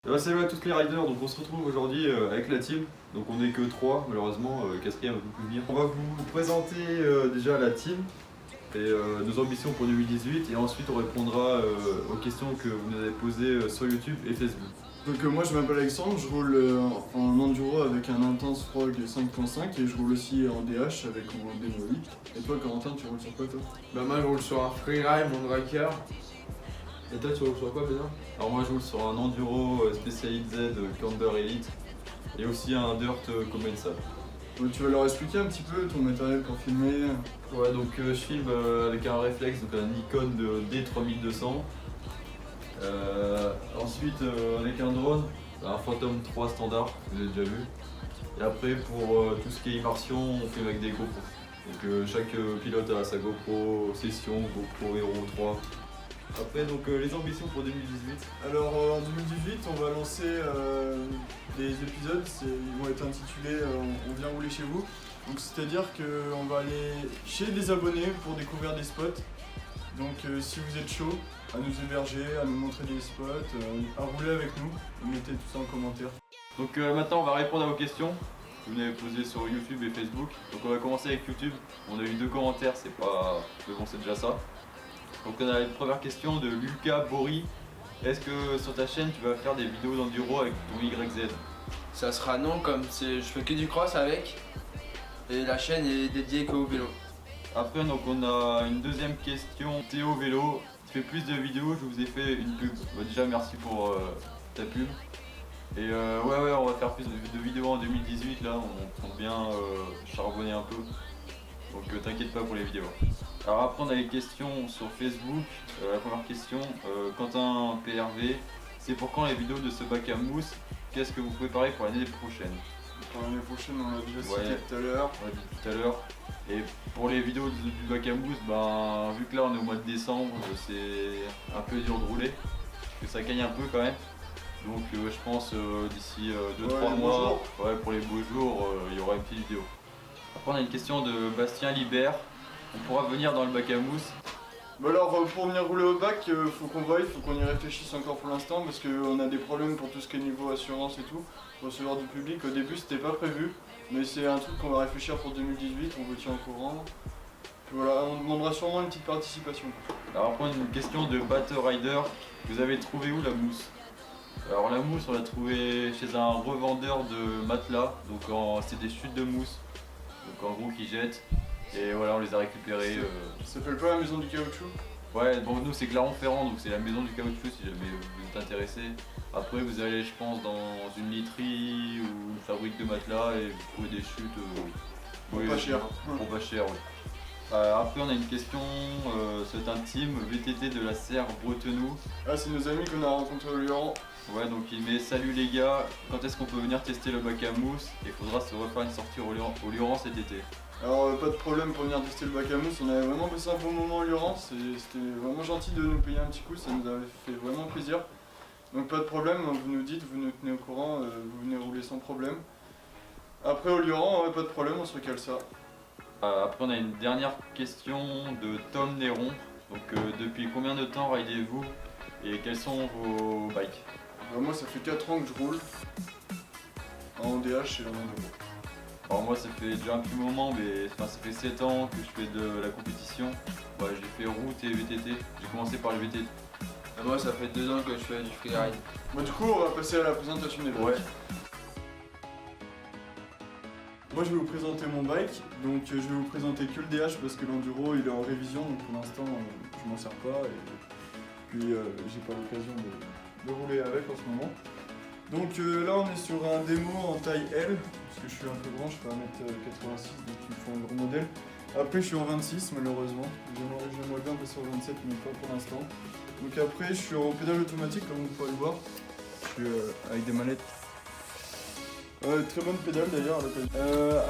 Salut à tous les riders, donc on se retrouve aujourd'hui avec la team. Donc on n'est que 3 malheureusement, quatrième va plus venir. On va vous présenter déjà la team et nos ambitions pour 2018 et ensuite on répondra aux questions que vous nous avez posées sur YouTube et Facebook. Donc moi je m'appelle Alexandre, je roule en enduro avec un Intense Frog 5.5 et je roule aussi en DH avec mon Demo 8. Et toi Corentin, tu roules sur quoi toi? Bah moi je roule sur un freeride, mon Draker. Et toi tu roules sur quoi Bénin? Alors moi je roule sur un enduro Specialized Z Camber Elite et aussi un Dirt Commensal. Donc, tu vas leur expliquer un petit peu ton matériel pour filmer? Ouais, donc je filme avec un réflexe, donc un Nikon de D3200. Ensuite avec un drone, un Phantom 3 standard, vous avez déjà vu. Et après pour tout ce qui est immersion, on filme avec des GoPro. Donc chaque pilote a sa GoPro Session, GoPro Hero 3. Après donc les ambitions pour 2018. Alors en 2018 on va lancer des épisodes, ils vont être intitulés On vient rouler chez vous. Donc c'est-à-dire qu'on va aller chez des abonnés pour découvrir des spots. Donc si vous êtes chaud à nous héberger, à nous montrer des spots, à rouler avec nous, mettez tout ça en commentaire. Donc maintenant on va répondre à vos questions que vous m'avez posées sur YouTube et Facebook. Donc on va commencer avec YouTube. On a eu 2 commentaires, c'est pas... mais bon c'est déjà ça. Donc on a une première question de Lucas Bory. Est-ce que sur ta chaîne tu vas faire des vidéos d'enduro avec ton YZ? Ça sera non, comme je fais que du cross avec. Et la chaîne est dédiée qu'au vélo. Après donc on a une deuxième question. Théo Vélo, tu fais plus de vidéos, je vous ai fait une pub. Bah, déjà merci pour ta pub. Et ouais on va faire plus de vidéos en 2018 là, on compte bien charbonner un peu. Donc t'inquiète pas pour les vidéos. Alors après on a les questions sur Facebook. La première question, Quentin PRV, c'est pour quand les vidéos de ce bac à mousse? Qu'est-ce que vous préparez pour l'année prochaine? Pour l'année prochaine on l'a déjà Ouais. cité tout à l'heure. On l'a dit tout à l'heure. Et pour les vidéos du bac à mousse, ben, vu que là on est au mois de décembre, c'est un peu dur de rouler. Parce que ça gagne un peu quand même. Donc je pense d'ici 2-3 mois, ouais, pour les beaux jours, il y aura une petite vidéo. Après on a une question de Bastien Libert. On pourra venir dans le bac à mousse. Bah alors pour venir rouler au bac, faut qu'on voie, faut qu'on y réfléchisse encore pour l'instant parce qu'on a des problèmes pour tout ce qui est niveau assurance et tout, recevoir du public. Au début c'était pas prévu, mais c'est un truc qu'on va réfléchir pour 2018, on vous tient au courant. Puis voilà, on demandera sûrement une petite participation. Alors après une question de Battle Rider. Vous avez trouvé où la mousse? Alors la mousse on l'a trouvée chez un revendeur de matelas, donc c'est des chutes de mousse, donc en gros qui jettent. Et voilà, on les a récupérés. Ça s'appelle pas la maison du caoutchouc? Ouais, bon, nous c'est Clermont-Ferrand, donc c'est la maison du caoutchouc si jamais vous êtes intéressé. Après, vous allez, je pense, dans une literie ou une fabrique de matelas et vous trouvez des chutes. Pas cher. Pour pas cher, oui. Après, on a une question, c'est un team VTT de la Serre Bretenoux. Ah, c'est nos amis qu'on a rencontrés au Lyon. Ouais, donc il met salut les gars, quand est-ce qu'on peut venir tester le bac à mousse? Il faudra se refaire une sortie au Lioran cet été. Alors pas de problème pour venir tester le bac à mousse, on avait vraiment passé un bon moment au Lioran, c'était vraiment gentil de nous payer un petit coup, ça nous avait fait vraiment plaisir. Donc pas de problème, vous nous dites, vous nous tenez au courant, vous venez rouler sans problème. Après au Lioran, pas de problème, on se recale ça. Après on a une dernière question de Tom Néron. Donc depuis combien de temps ridez-vous et quels sont vos bikes? Moi ça fait 4 ans que je roule en DH et en enduro. Alors moi ça fait déjà un petit moment, mais ça fait 7 ans que je fais de la compétition. Ouais, j'ai fait route et VTT, j'ai commencé par le VTT. Et moi ça fait 2 ans que je fais du freeride. Bon, du coup on va passer à la présentation des bikes. Ouais. Moi je vais vous présenter mon bike, donc je vais vous présenter que le DH parce que l'enduro il est en révision, donc pour l'instant je m'en sers pas et puis j'ai pas l'occasion de rouler avec en ce moment. Donc là on est sur un démo en taille L, parce que je suis un peu grand, je fais 1m86 donc il me faut un gros modèle. Après je suis en 26 malheureusement, j'aimerais bien passer au 27 mais pas pour l'instant. Donc après je suis en pédale automatique comme vous pouvez le voir, je suis avec des manettes. Très bonne pédale d'ailleurs à l'occasion.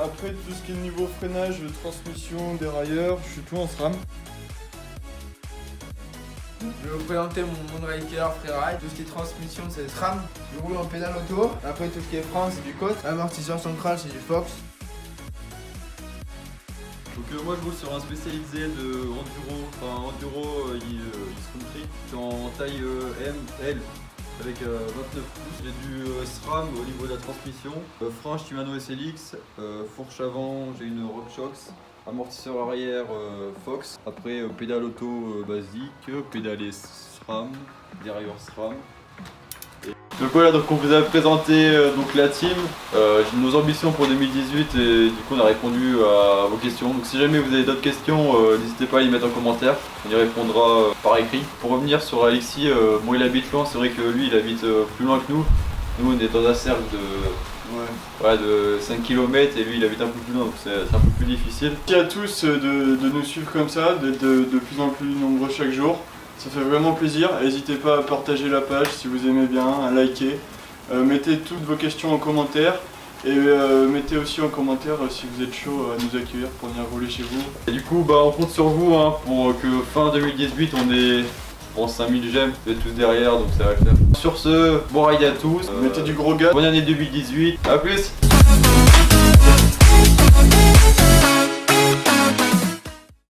Après tout ce qui est niveau freinage, transmission, dérailleur, je suis tout en SRAM. Je vais vous présenter mon Moonraker freeride. Tout ce qui est transmission c'est SRAM. Je roule en pédale auto. Après tout ce qui est frein c'est du Côte. Amortisseur central c'est du Fox. Donc moi je roule sur un spécialisé de enduro, country. Je suis en taille M, L avec 29 pouces, j'ai SRAM au niveau de la transmission. Frein Shimano SLX, fourche avant, j'ai une RockShox. Amortisseur arrière Fox. Après pédale auto basique, pédale SRAM, derrière SRAM. Donc voilà, donc on vous a présenté donc la team, nos ambitions pour 2018 et du coup on a répondu à vos questions. Donc si jamais vous avez d'autres questions, n'hésitez pas à les mettre en commentaire, on y répondra par écrit. Pour revenir sur Alexis, bon il habite loin, c'est vrai que lui il habite plus loin que nous. Nous on est dans un cercle de 5 km et lui il habite un peu plus loin, donc c'est un peu plus difficile. Merci à tous de nous suivre comme ça, d'être de plus en plus nombreux chaque jour. Ça fait vraiment plaisir. N'hésitez pas à partager la page si vous aimez bien, à liker. Mettez toutes vos questions en commentaire. Et mettez aussi en commentaire si vous êtes chaud à nous accueillir pour venir rouler chez vous. Et du coup on compte sur vous pour que fin 2018 on ait 5000 j'aime, vous êtes tous derrière donc ça va le faire. Sur ce, bon ride à tous. Mettez du gros gaz. Bonne année 2018, à plus.